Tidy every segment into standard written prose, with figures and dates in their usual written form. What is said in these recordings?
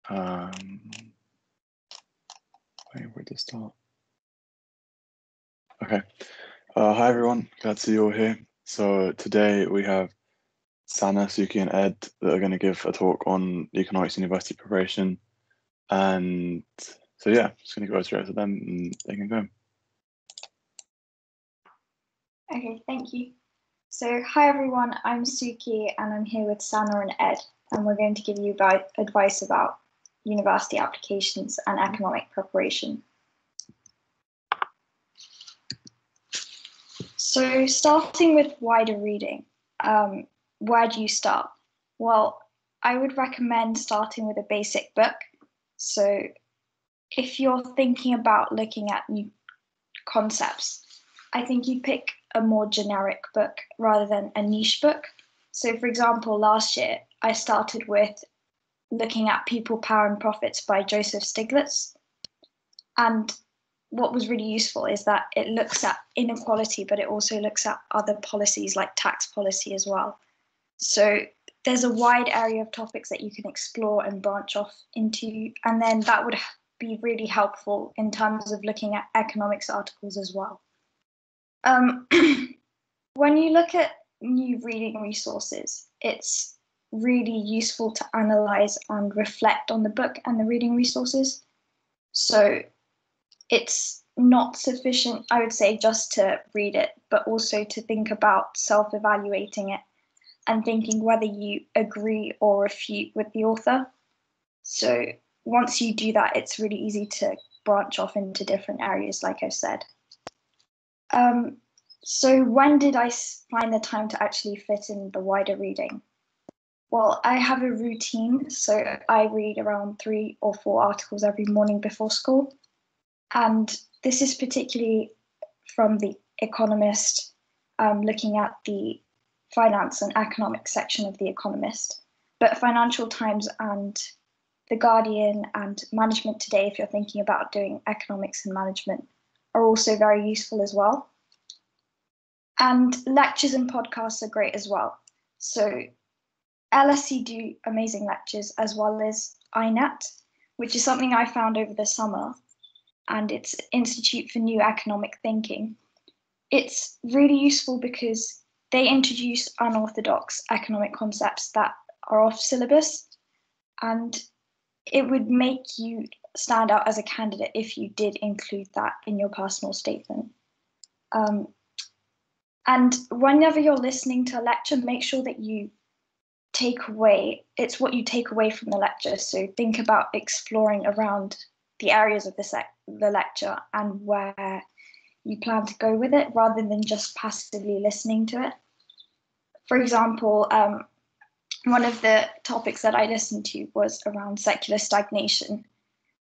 Where to start? Okay. Hi everyone, glad to see you all here. So today we have Sanah, Sukhi and Ed that are going to give a talk on economics university preparation. And so yeah, just going to go straight to them and they can go. Okay, thank you. So hi everyone, I'm Sukhi and I'm here with Sanah and Ed, and we're going to give you advice about university applications and economic preparation. So starting with wider reading, where do you start? Well, I would recommend starting with a basic book. So if you're thinking about looking at new concepts, I think you pick a more generic book rather than a niche book. So for example, last year, I started with looking at People, Power and Profits by Joseph Stiglitz. And what was really useful is that it looks at inequality, but it also looks at other policies like tax policy as well. So there's a wide area of topics that you can explore and branch off into, and then that would be really helpful in terms of looking at economics articles as well. When you look at new reading resources, it's really useful to analyze and reflect on the book and the reading resources. So it's not sufficient, I would say, just to read it, but also to think about self-evaluating it and thinking whether you agree or refute with the author. So once you do that, it's really easy to branch off into different areas, like I said. So when did I find the time to actually fit in the wider reading? Well, I have a routine, so I read around 3 or 4 articles every morning before school. And this is particularly from The Economist, looking at the finance and economics section of The Economist. But Financial Times and The Guardian and Management Today, if you're thinking about doing economics and management, are also very useful as well. And lectures and podcasts are great as well. So LSE do amazing lectures, as well as INET, which is something I found over the summer, and it's Institute for New Economic Thinking. It's really useful because they introduce unorthodox economic concepts that are off syllabus, and it would make you stand out as a candidate if you did include that in your personal statement. And whenever you're listening to a lecture, make sure that you it's what you take away from the lecture. So think about exploring around the areas of the lecture and where you plan to go with it, rather than just passively listening to it. For example, one of the topics that I listened to was around secular stagnation,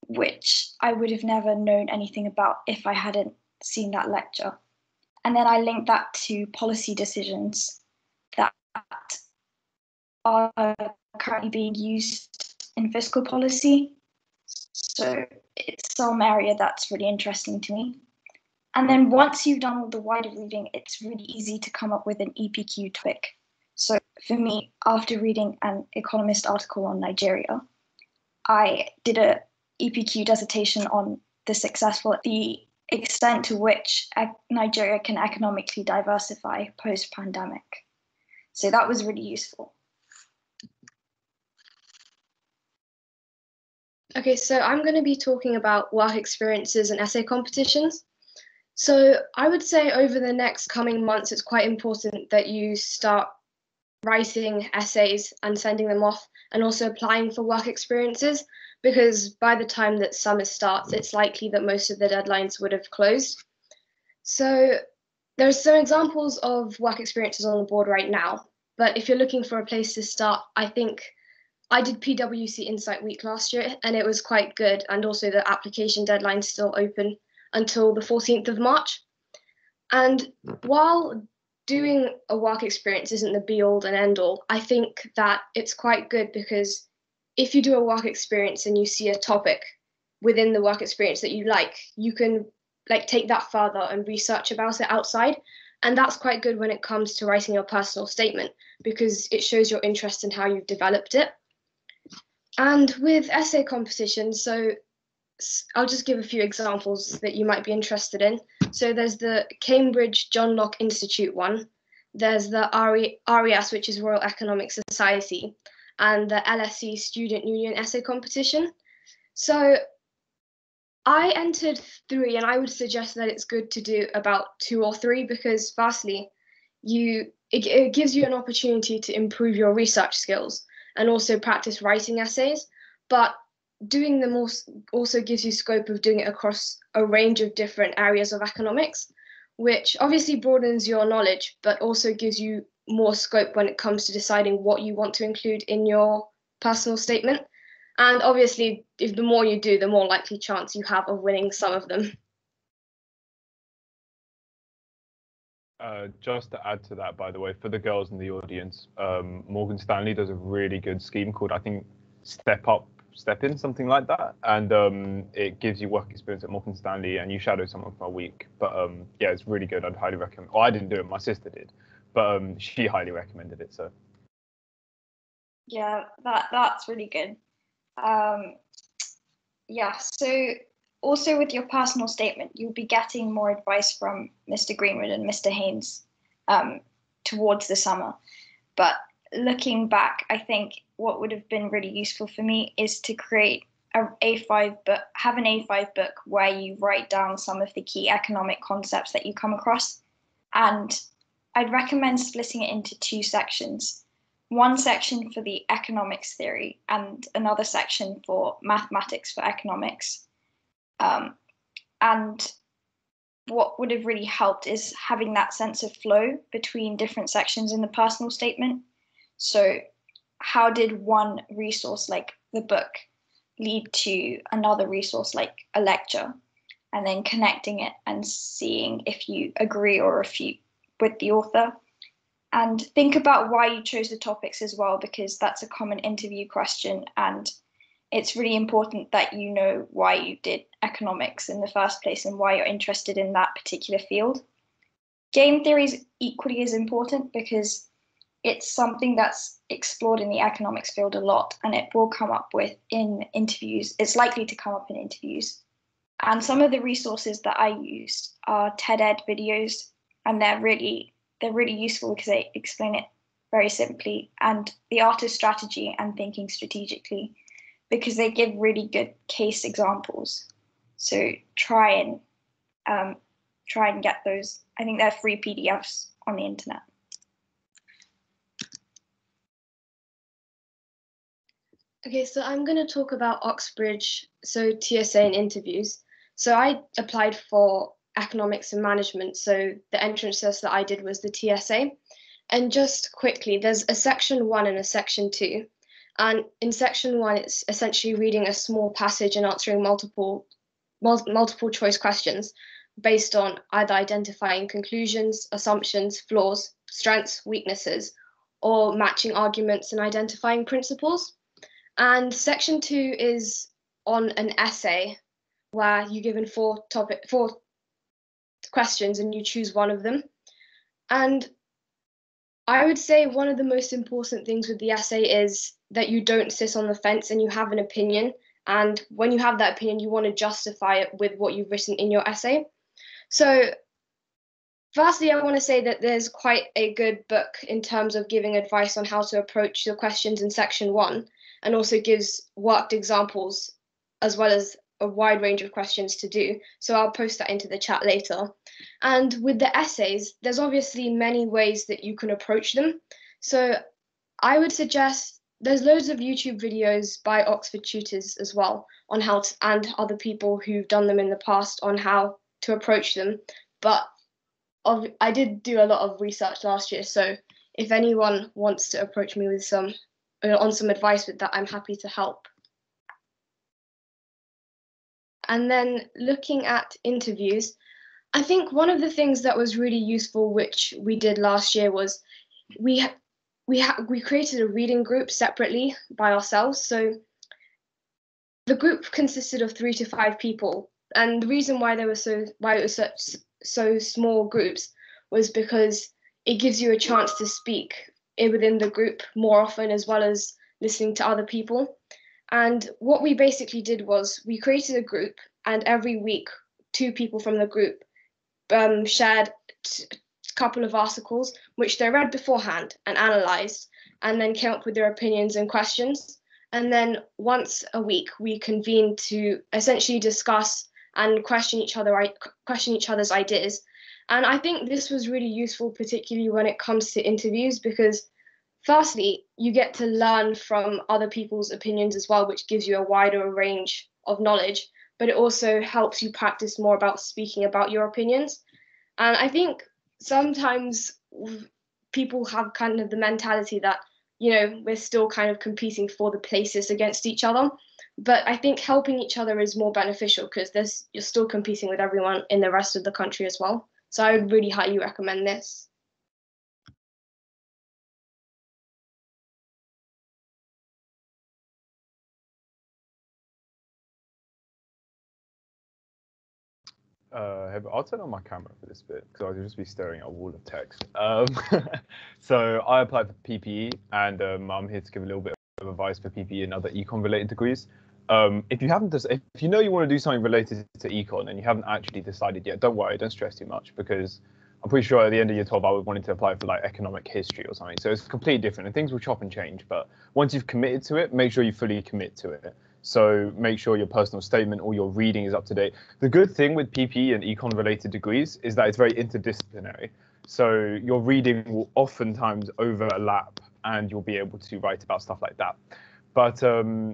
which I would have never known anything about if I hadn't seen that lecture. And then I linked that to policy decisions that are currently being used in fiscal policy. So it's some area that's really interesting to me. And then once you've done all the wider reading, it's really easy to come up with an EPQ topic. So for me, after reading an Economist article on Nigeria, I did a EPQ dissertation on the extent to which Nigeria can economically diversify post-pandemic. So that was really useful. Okay, so I'm going to be talking about work experiences and essay competitions. So I would say over the next coming months, it's quite important that you start writing essays and sending them off, and also applying for work experiences, because by the time that summer starts, it's likely that most of the deadlines would have closed. So there's some examples of work experiences on the board right now, but if you're looking for a place to start, I think I did PwC Insight Week last year, and it was quite good, and also the application deadline's still open until the 14th of March. And while doing a work experience isn't the be-all and end-all, I think that it's quite good, because if you do a work experience and you see a topic within the work experience that you like, you can take that further and research about it outside. And that's quite good when it comes to writing your personal statement, because it shows your interest in how you've developed it. And with essay competitions, so I'll just give a few examples that you might be interested in. So there's the Cambridge John Locke Institute one, there's the RES, which is Royal Economic Society, and the LSE Student Union Essay Competition. So I entered 3, and I would suggest that it's good to do about 2 or 3, because firstly, it gives you an opportunity to improve your research skills and also practice writing essays, but doing them also gives you scope of doing it across a range of different areas of economics, which obviously broadens your knowledge, but also gives you more scope when it comes to deciding what you want to include in your personal statement. And obviously, if the more you do, the more likely chance you have of winning some of them. Just to add to that, by the way, for the girls in the audience, Morgan Stanley does a really good scheme called, I think, Step Up, Step In, something like that. And it gives you work experience at Morgan Stanley and you shadow someone for a week. But yeah, it's really good. I'd highly recommend. Oh, I didn't do it. My sister did. But she highly recommended it. So yeah, that's really good. Yeah, so also with your personal statement, you'll be getting more advice from Mr. Greenwood and Mr. Haynes towards the summer. But looking back, I think what would have been really useful for me is to create have an A5 book where you write down some of the key economic concepts that you come across. And I'd recommend splitting it into 2 sections. One section for the economics theory and another section for mathematics for economics. And what would have really helped is having that sense of flow between different sections in the personal statement. So how did one resource like the book lead to another resource like a lecture? And then connecting it and seeing if you agree or refute with the author. And think about why you chose the topics as well, because that's a common interview question. And it's really important that you know why you did economics in the first place and why you're interested in that particular field. Game theory is equally as important because it's something that's explored in the economics field a lot, and it will come up in interviews. It's likely to come up in interviews. And some of the resources that I used are TED-Ed videos, and they're really useful because they explain it very simply, and the art of strategy and thinking strategically, because they give really good case examples. So try and get those. I think they're free PDFs on the internet. Okay, so I'm going to talk about Oxbridge, so TSA and interviews. So I applied for economics and management, so the entrance test that I did was the TSA. And just quickly, there's a section 1 and a section 2. And in section 1, it's essentially reading a small passage and answering multiple choice questions based on either identifying conclusions, assumptions, flaws, strengths, weaknesses, or matching arguments and identifying principles. And section 2 is on an essay where you're given 4 questions and you choose one of them. And I would say one of the most important things with the essay is that you don't sit on the fence and you have an opinion. And when you have that opinion, you want to justify it with what you've written in your essay. So firstly, I want to say that there's quite a good book in terms of giving advice on how to approach the questions in section 1, and also gives worked examples as well as a wide range of questions to do. So I'll post that into the chat later. And with the essays, there's obviously many ways that you can approach them. So I would suggest there's loads of YouTube videos by Oxford tutors as well on how to, and other people who've done them in the past on how to approach them. But I did do a lot of research last year, so if anyone wants to approach me with some advice with that, I'm happy to help. And then looking at interviews, I think one of the things that was really useful, which we did last year, was we created a reading group separately by ourselves. So the group consisted of 3 to 5 people, and the reason why it was so small groups was because it gives you a chance to speak within the group more often, as well as listening to other people. And what we basically did was we created a group, and every week, 2 people from the group shared a couple of articles which they read beforehand and analysed, and then came up with their opinions and questions. And then once a week, we convened to essentially discuss and question each other's ideas. And I think this was really useful, particularly when it comes to interviews, because firstly, you get to learn from other people's opinions as well, which gives you a wider range of knowledge, but it also helps you practice more about speaking about your opinions. And I think sometimes people have kind of the mentality that, we're still kind of competing for the places against each other. But I think helping each other is more beneficial because you're still competing with everyone in the rest of the country as well. So I would really highly recommend this. I'll turn on my camera for this bit because I'll just be staring at a wall of text. So I applied for PPE, and I'm here to give a little bit of advice for PPE and other econ related degrees. If you know you want to do something related to econ and you haven't actually decided yet, don't worry, don't stress too much, because I'm pretty sure at the end of year 12 I would wanted to apply for like economic history or something. So it's completely different and things will chop and change. But once you've committed to it, make sure you fully commit to it. So make sure your personal statement or your reading is up to date. The good thing with PPE and econ related degrees is that it's very interdisciplinary. So your reading will oftentimes overlap and you'll be able to write about stuff like that. But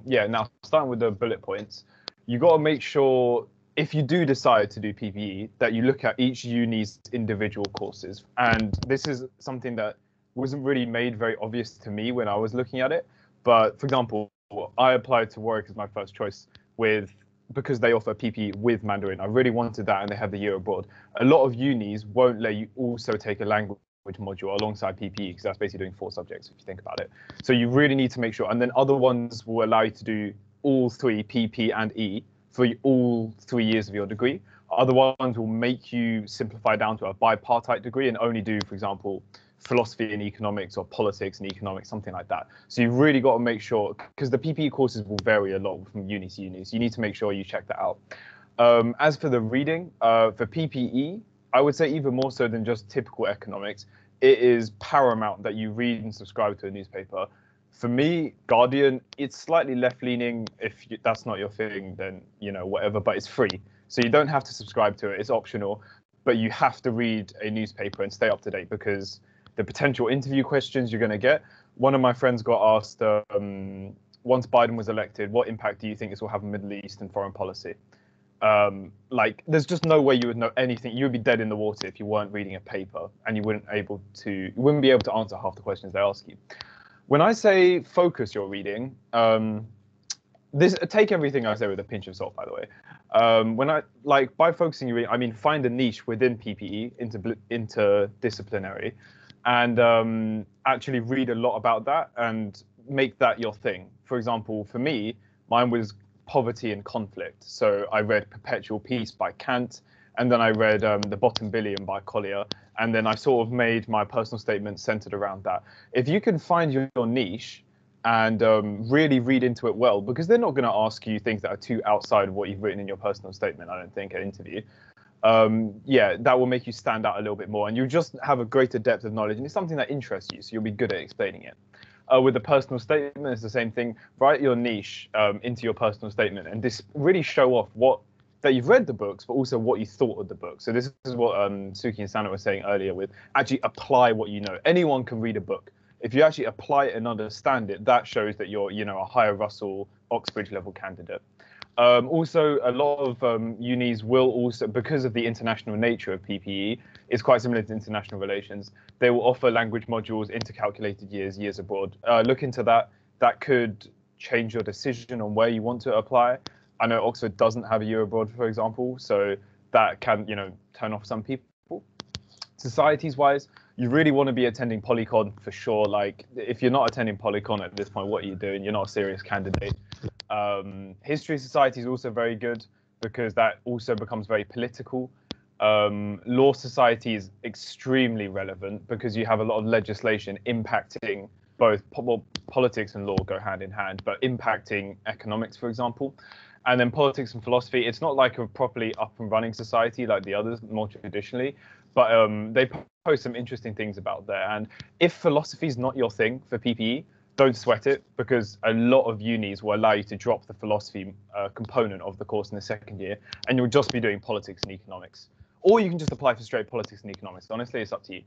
yeah, now starting with the bullet points, you got to make sure if you do decide to do PPE that you look at each uni's individual courses. And this is something that wasn't really made very obvious to me when I was looking at it. But for example, I applied to Warwick as my first choice because they offer PPE with Mandarin. I really wanted that, and they have the year abroad. A lot of unis won't let you also take a language module alongside PPE because that's basically doing 4 subjects if you think about it. So you really need to make sure. And then other ones will allow you to do all 3, PP and E, for all 3 years of your degree. Other ones will make you simplify down to a bipartite degree and only do, for example, philosophy and economics or politics and economics, something like that. So you've really got to make sure, because the PPE courses will vary a lot from uni to uni, so you need to make sure you check that out. As for the reading, for PPE, I would say even more so than just typical economics, it is paramount that you read and subscribe to a newspaper. For me, Guardian, it's slightly left-leaning. If that's not your thing, then, whatever, but it's free. So you don't have to subscribe to it. It's optional, but you have to read a newspaper and stay up to date because the potential interview questions you're going to get. One of my friends got asked, once Biden was elected, what impact do you think this will have on Middle East and foreign policy? There's just no way you would know anything. You would be dead in the water if you weren't reading a paper, and you wouldn't be able to answer half the questions they ask you. When I say focus your reading, take everything I say with a pinch of salt, by the way. By focusing your reading, I mean find a niche within PPE, interdisciplinary, and actually read a lot about that and make that your thing. For example, for me, mine was poverty and conflict. So I read Perpetual Peace by Kant, and then I read The Bottom Billion by Collier, and then I sort of made my personal statement centered around that. If you can find your niche and really read into it well, because they're not going to ask you things that are too outside of what you've written in your personal statement, I don't think, at interview. Yeah, that will make you stand out a little bit more, and you just have a greater depth of knowledge, and it's something that interests you, so you'll be good at explaining it. With the personal statement, it's the same thing. Write your niche into your personal statement, and this really show off that you've read the books, but also what you thought of the book. So this is what Sukhi and Sanah were saying earlier with actually apply what you know. Anyone can read a book. If you actually apply it and understand it, that shows that you're, a higher Russell, Oxbridge level candidate. Also, a lot of unis will also, because of the international nature of PPE, it's quite similar to international relations. They will offer language modules, intercalculated years abroad. Look into that. That could change your decision on where you want to apply. I know Oxford doesn't have a year abroad, for example, so that can, turn off some people. Societies-wise, you really want to be attending Polycon for sure. Like, if you're not attending Polycon at this point, what are you doing? You're not a serious candidate. History Society is also very good because that also becomes very political. Law Society is extremely relevant because you have a lot of legislation impacting both politics and law go hand in hand, but impacting economics, for example. And then politics and philosophy, it's not like a properly up and running society like the others more traditionally, but they post some interesting things about there. And if philosophy is not your thing for PPE, don't sweat it, because a lot of unis will allow you to drop the philosophy component of the course in the second year, and you'll just be doing politics and economics. Or you can just apply for straight politics and economics. Honestly, it's up to you.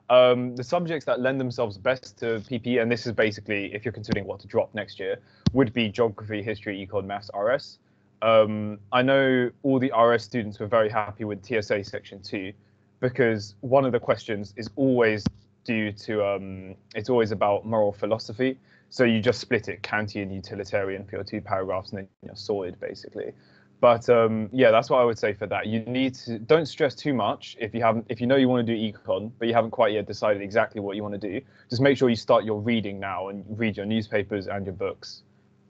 The subjects that lend themselves best to PPE, and this is basically if you're considering what to drop next year, would be geography, history, econ, maths, RS. I know all the RS students were very happy with TSA section 2, because one of the questions is always due to it's always about moral philosophy. So you just split it, Kantian, utilitarian for your 2 paragraphs, and then you're sorted basically. But yeah, that's what I would say for that. You need to, don't stress too much if you know you want to do econ, but you haven't quite yet decided exactly what you want to do. Just make sure you start your reading now and read your newspapers and your books.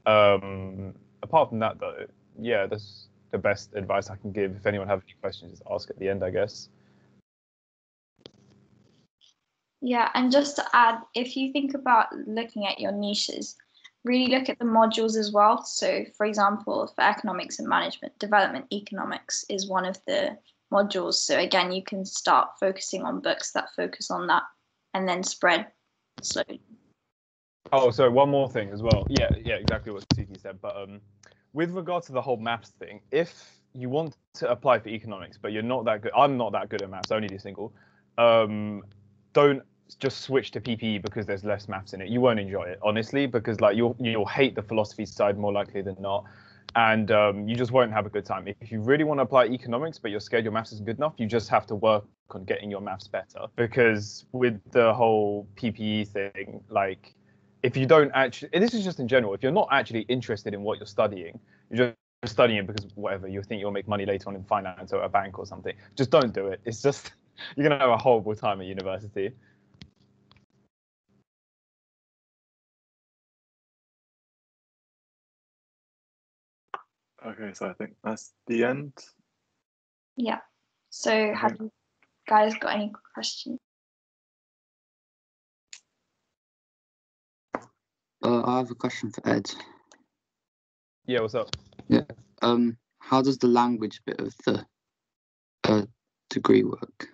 Apart from that, though, yeah, that's the best advice I can give. If anyone have any questions, just ask at the end, I guess. Yeah, and just to add, if you think about looking at your niches, really look at the modules as well. So, for example, for economics and management, development economics is one of the modules. So again, you can start focusing on books that focus on that and then spread slowly. Oh, so one more thing as well. Yeah, exactly what Sukhi said. But with regard to the whole maths thing, if you want to apply for economics, but you're not that good, I'm not that good at maths, I only do single, don't just switch to PPE because there's less maths in it. You won't enjoy it, honestly, because like you'll hate the philosophy side more likely than not, and you just won't have a good time. If you really want to apply economics, but you're scared your maths isn't good enough, you just have to work on getting your maths better. Because with the whole PPE thing, like if you don't actually, and this is just in general, if you're not actually interested in what you're studying, you're just studying it because whatever, you think you'll make money later on in finance or a bank or something, just don't do it. It's just, you're going to have a horrible time at university. Okay, so I think that's the end. Yeah. So have you guys got any questions? I have a question for Ed. Yeah, what's up? Yeah. How does the language bit of the degree work?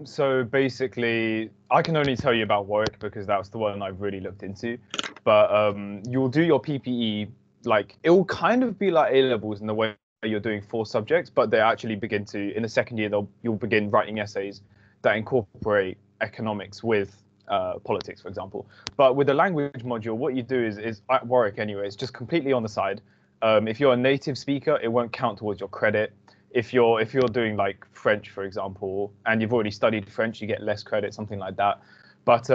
So basically, I can only tell you about Warwick because that's the one I've really looked into. But you'll do your PPE, like it will kind of be like A-levels in the way you're doing 4 subjects, but they actually begin to, in the second year, you'll begin writing essays that incorporate economics with politics, for example. But with the language module, what you do is at Warwick anyway, it's just completely on the side. If you're a native speaker, it won't count towards your credit. If you're doing like French, for example, and you've already studied French, you get less credit, something like that. But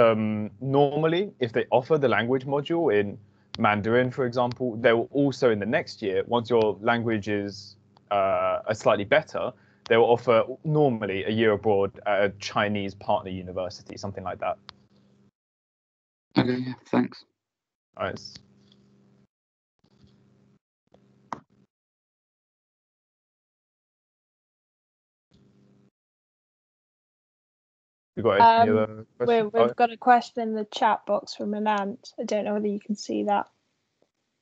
normally, if they offer the language module in Mandarin, for example, they will also in the next year, once your language is slightly better, they will offer normally a year abroad at a Chinese partner university, something like that. Okay, yeah, thanks. All right. You got any other questions? We've got a question in the chat box from Anant. I don't know whether you can see that.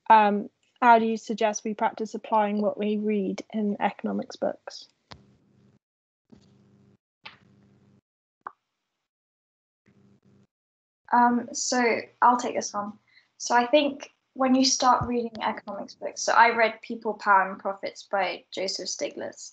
How do you suggest we practice applying what we read in economics books? So I'll take this one. So I think when you start reading economics books, so I read People, Power and Profits by Joseph Stiglitz,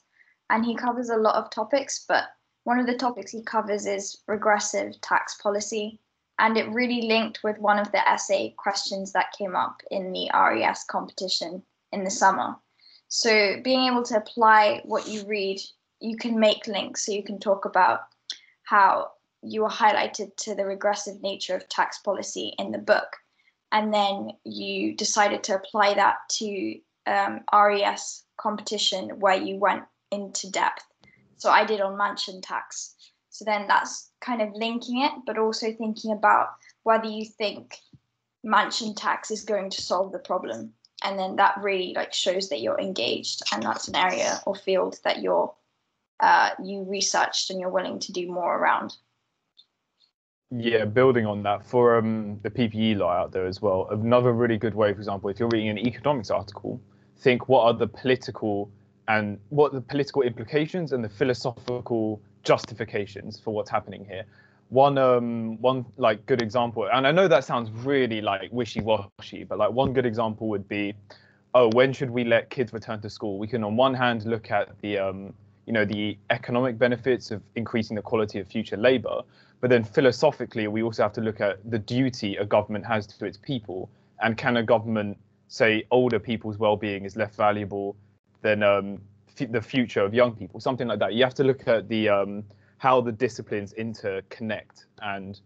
and he covers a lot of topics, but one of the topics he covers is regressive tax policy, and it really linked with one of the essay questions that came up in the RES competition in the summer. So being able to apply what you read, you can make links. So you can talk about how you were highlighted to the regressive nature of tax policy in the book, and then you decided to apply that to RES competition where you went into depth. So I did on mansion tax. So then that's kind of linking it, but also thinking about whether you think mansion tax is going to solve the problem. And then that really like shows that you're engaged, and that's an area or field that you researched and you're willing to do more around. Yeah, building on that for the PPE lot out there as well. Another really good way, for example, if you're reading an economics article, think what are the political implications and the philosophical justifications for what's happening here. One like good example, and I know that sounds really like wishy-washy, but like one good example would be, oh, when should we let kids return to school? We can on one hand look at the economic benefits of increasing the quality of future labor, but then philosophically, we also have to look at the duty a government has to its people. And can a government say older people's well-being is less valuable than the future of young people? Something like that. You have to look at the how the disciplines interconnect, and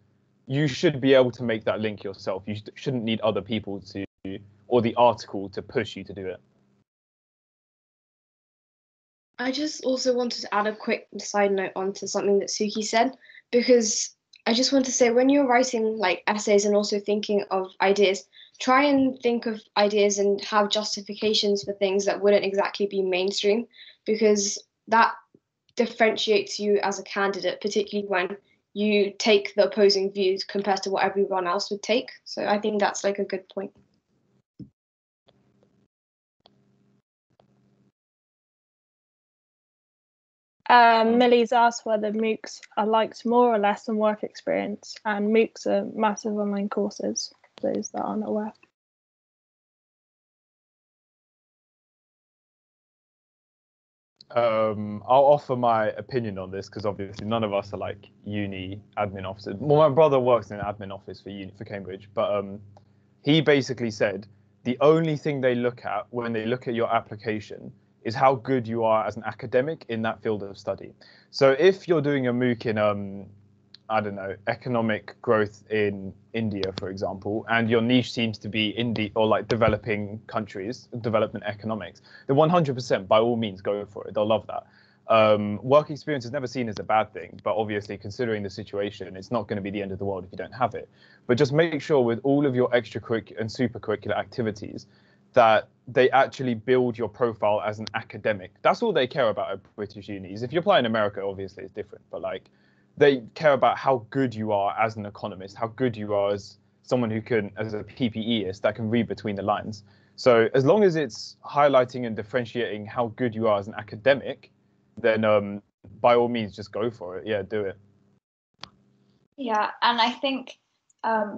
you should be able to make that link yourself. You shouldn't need other people to, or the article to push you to do it. I just also wanted to add a quick side note onto something that Suki said, because I just want to say when you're writing like essays and also thinking of ideas, try and think of ideas and have justifications for things that wouldn't exactly be mainstream, because that differentiates you as a candidate, particularly when you take the opposing views compared to what everyone else would take. So I think that's like a good point. Millie's asked whether MOOCs are liked more or less than work experience, and MOOCs are massive online courses, for those that aren't aware. I'll offer my opinion on this because obviously none of us are like uni admin officers. Well, my brother works in an admin office for Cambridge, but he basically said the only thing they look at when they look at your application is how good you are as an academic in that field of study. So if you're doing a MOOC in I don't know, economic growth in India, for example, and your niche seems to be India or like developing countries, development economics, then 100% by all means go for it. They'll love that. Work experience is never seen as a bad thing, but obviously considering the situation, it's not going to be the end of the world if you don't have it. But just make sure with all of your extracurricular and supercurricular activities that they actually build your profile as an academic. That's all they care about at British unis. If you apply in America, obviously it's different, but like, they care about how good you are as an economist, how good you are as someone who can, as a PPEist, that can read between the lines. So as long as it's highlighting and differentiating how good you are as an academic, then by all means, just go for it. Yeah, do it. Yeah, and I think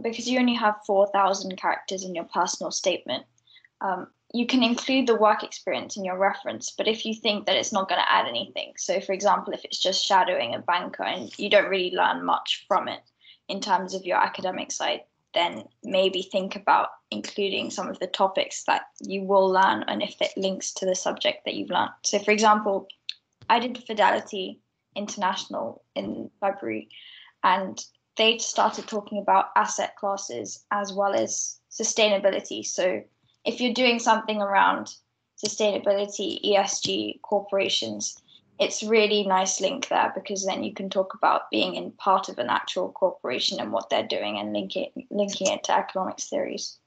because you only have 4,000 characters in your personal statement, you can include the work experience in your reference, but if you think that it's not going to add anything, so for example, if it's just shadowing a banker and you don't really learn much from it in terms of your academic side, then maybe think about including some of the topics that you will learn and if it links to the subject that you've learned. So for example, I did Fidelity International in February, and they started talking about asset classes as well as sustainability. So if you're doing something around sustainability, ESG, corporations, it's really nice link there, because then you can talk about being in part of an actual corporation and what they're doing and linking it to economics theories.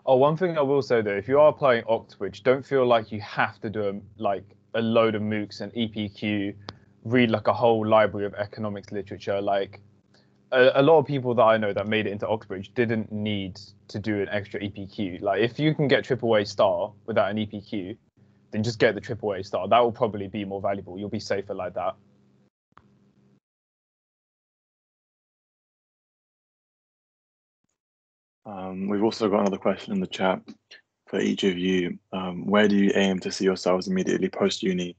Oh, one thing I will say though, if you are applying Oxbridge, don't feel like you have to do a load of MOOCs and EPQ, read like a whole library of economics literature. Like a lot of people that I know that made it into Oxbridge didn't need to do an extra EPQ. Like if you can get AAA star without an EPQ, then just get the AAA star. That will probably be more valuable. You'll be safer like that. We've also got another question in the chat for each of you. Where do you aim to see yourselves immediately post-uni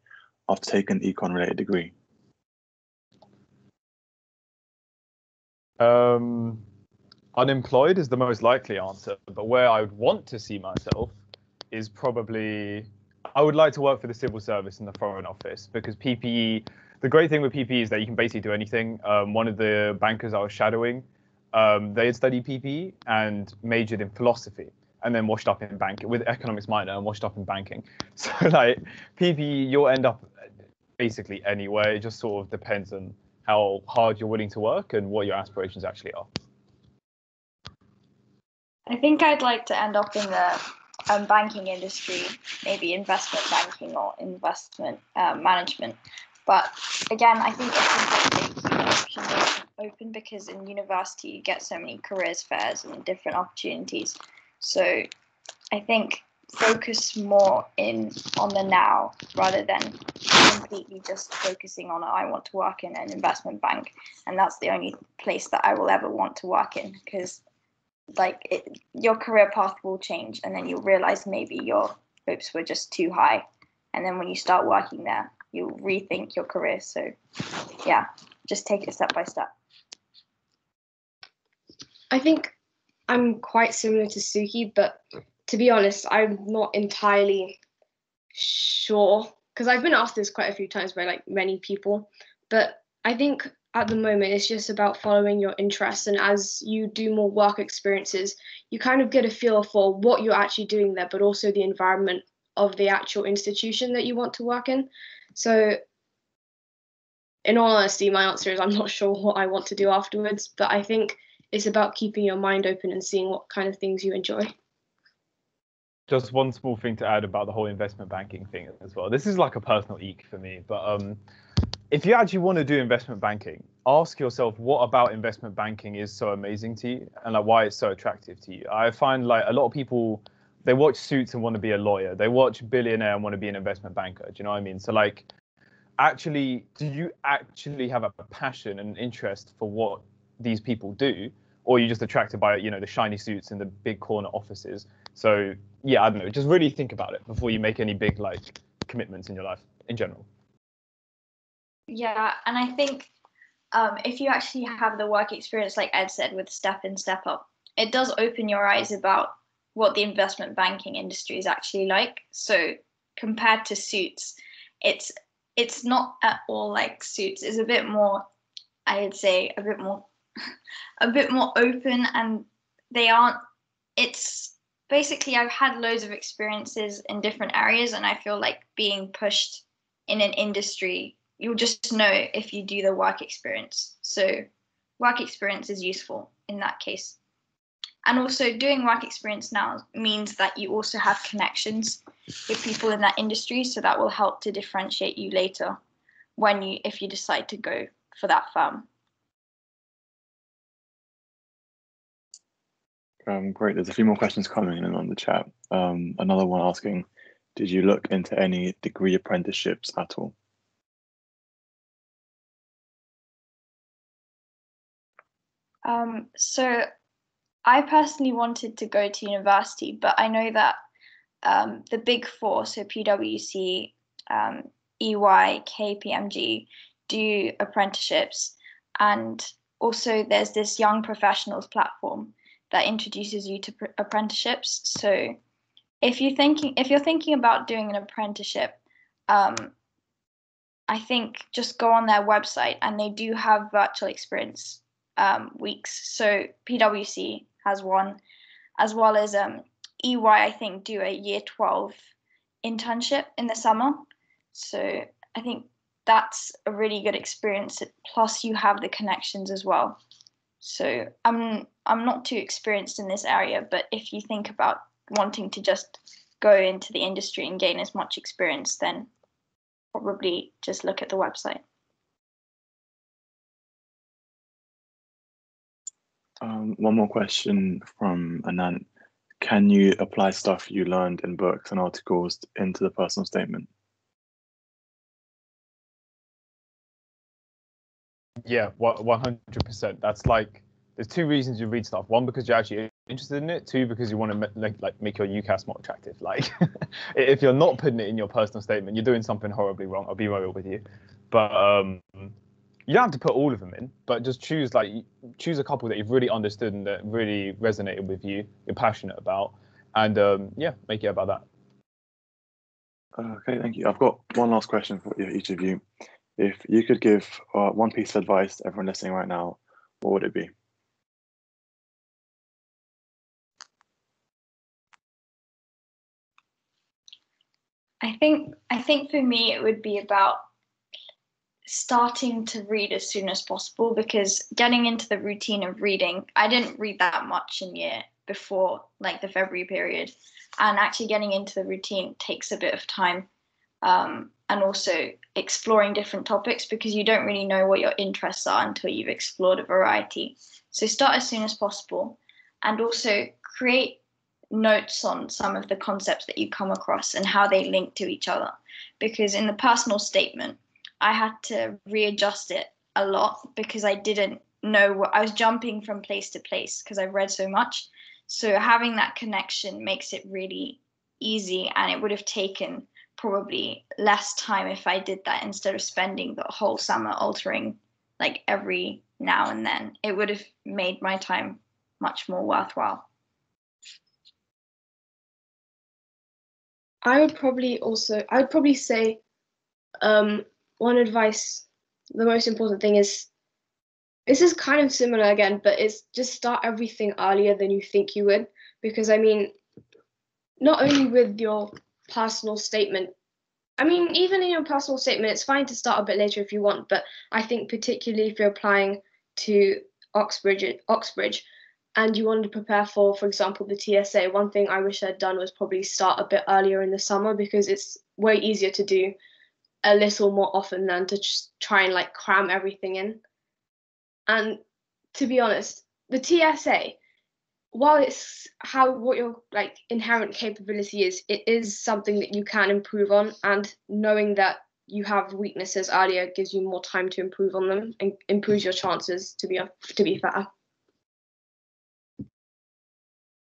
after taking an econ-related degree? Unemployed is the most likely answer, but where I would want to see myself is probably, I would like to work for the civil service in the Foreign Office, because PPE, the great thing with PPE is that you can basically do anything. One of the bankers I was shadowing, they had studied PPE and majored in philosophy, and then washed up in banking with economics minor and washed up in banking. So like PPE, you'll end up basically anywhere. It just sort of depends on how hard you're willing to work and what your aspirations actually are. I think I'd like to end up in the banking industry, maybe investment banking or investment management. But again, I think it's important to keep options open. open because in university you get so many careers fairs and different opportunities. So I think focus more on the now rather than completely just focusing on I want to work in an investment bank and that's the only place that I will ever want to work in, because your career path will change and then you'll realize maybe your hopes were just too high, and then when you start working there you'll rethink your career. So yeah, just take it step by step. I think I'm quite similar to Suki, but to be honest, I'm not entirely sure, because I've been asked this quite a few times by like many people, but I think at the moment it's just about following your interests, and as you do more work experiences you kind of get a feel for what you're actually doing there, but also the environment of the actual institution that you want to work in. So in all honesty, my answer is I'm not sure what I want to do afterwards, but I think it's about keeping your mind open and seeing what kind of things you enjoy. Just one small thing to add about the whole investment banking thing as well. This is like a personal eek for me, but if you actually want to do investment banking, ask yourself what about investment banking is so amazing to you and like why it's so attractive to you. I find like a lot of people, they watch Suits and want to be a lawyer. They watch Billionaire and want to be an investment banker. Do you know what I mean? So like, actually, do you actually have a passion and interest for what these people do, or are you just attracted by, you know, the shiny suits and the big corner offices? So yeah, I don't know, just really think about it before you make any big like commitments in your life in general. Yeah, and I think if you actually have the work experience, like Ed said, with Step In, Step Up, it does open your eyes about what the investment banking industry is actually like. So compared to Suits, it's not at all like Suits. It's a bit more, I would say, a bit more open, and it's basically, I've had loads of experiences in different areas, and I feel like being pushed in an industry, you'll just know if you do the work experience. So work experience is useful in that case. And also doing work experience now means that you also have connections with people in that industry, so that will help to differentiate you later if you decide to go for that firm. Great. There's a few more questions coming in on the chat. Another one asking, did you look into any degree apprenticeships at all? So I personally wanted to go to university, but I know that the big four, so PwC, EY, KPMG, do apprenticeships, and also there's this young professionals platform that introduces you to apprenticeships. So if you're thinking about doing an apprenticeship, I think just go on their website, and they do have virtual experience weeks. So PwC has one, as well as EY, I think, do a year 12 internship in the summer. So I think that's a really good experience. Plus you have the connections as well. So I'm not too experienced in this area, but if you think about wanting to just go into the industry and gain as much experience, then probably just look at the website. One more question from Anand. Can you apply stuff you learned in books and articles into the personal statement? Yeah, 100%. That's like, there's two reasons you read stuff. One, because you're actually interested in it. Two, because you want to make your UCAS more attractive. Like, if you're not putting it in your personal statement, you're doing something horribly wrong. I'll be real with you. But you don't have to put all of them in, but just choose a couple that you've really understood and that really resonated with you, you're passionate about, and yeah, make it about that. Okay, thank you. I've got one last question for each of you. If you could give one piece of advice to everyone listening right now, what would it be? I think for me it would be about starting to read as soon as possible, because getting into the routine of reading, I didn't read that much in year before, like the February period, and actually getting into the routine takes a bit of time. and also exploring different topics, because you don't really know what your interests are until you've explored a variety. So start as soon as possible, and also create notes on some of the concepts that you come across and how they link to each other. Because in the personal statement, I had to readjust it a lot because I didn't know what I was jumping from place to place because I've read so much. So having that connection makes it really easy, and it would have taken probably less time if I did that instead of spending the whole summer altering like every now and then. It would have made my time much more worthwhile. I would probably say one advice, the most important thing is, this is kind of similar again, but it's just start everything earlier than you think you would. Because I mean, not only with your personal statement, I mean, even in your personal statement, it's fine to start a bit later if you want, but I think particularly if you're applying to Oxbridge, and you wanted to prepare for example, the TSA, one thing I wish I'd done was probably start a bit earlier in the summer, because it's way easier to do a little more often than to just try and like cram everything in. And to be honest, the TSA, while it's what your like inherent capability is, it is something that you can improve on, and knowing that you have weaknesses earlier gives you more time to improve on them and improves your chances, to be fair.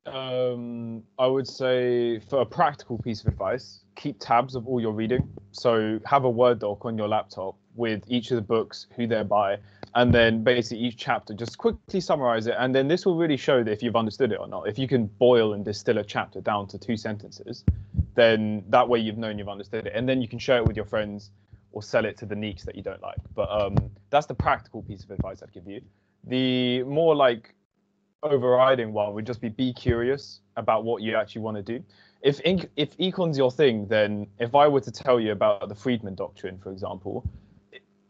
I would say, for a practical piece of advice, keep tabs of all your reading. So have a Word doc on your laptop with each of the books, who they're by, and then basically each chapter, just quickly summarize it. And then this will really show that if you've understood it or not. If you can boil and distill a chapter down to 2 sentences, then that way you've known you've understood it. And then you can share it with your friends or sell it to the neeks that you don't like. But that's the practical piece of advice I'd give you. The more like overriding one would just be curious about what you actually want to do. If econ's your thing, then if I were to tell you about the Friedman doctrine, for example,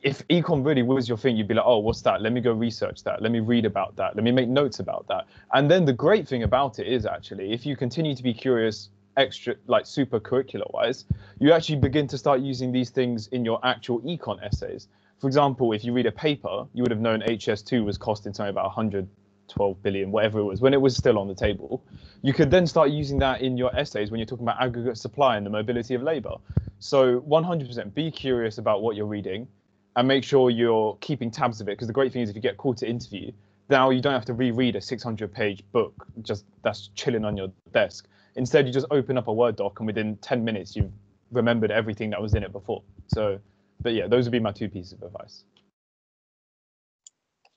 if econ really was your thing, you'd be like, oh, what's that? Let me go research that. Let me read about that. Let me make notes about that. And then the great thing about it is, actually, if you continue to be curious, extra, like super curricular wise, you actually begin to start using these things in your actual econ essays. For example, if you read a paper, you would have known HS2 was costing something about 112 billion, whatever it was, when it was still on the table. You could then start using that in your essays when you're talking about aggregate supply and the mobility of labor. So 100% be curious about what you're reading, and make sure you're keeping tabs of it, because the great thing is if you get called to interview, now you don't have to reread a 600-page book just that's chilling on your desk. Instead, you just open up a Word doc, and within 10 minutes, you've remembered everything that was in it before. So, but yeah, those would be my 2 pieces of advice.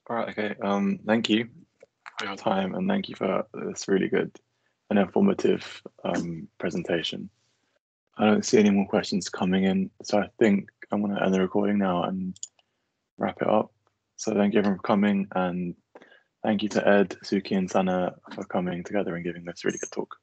All right, okay. Thank you for your time, and thank you for this really good and informative presentation. I don't see any more questions coming in, so I think I'm going to end the recording now and wrap it up. So thank you everyone for coming, and thank you to Ed, Sukhi and Sanah for coming together and giving this really good talk.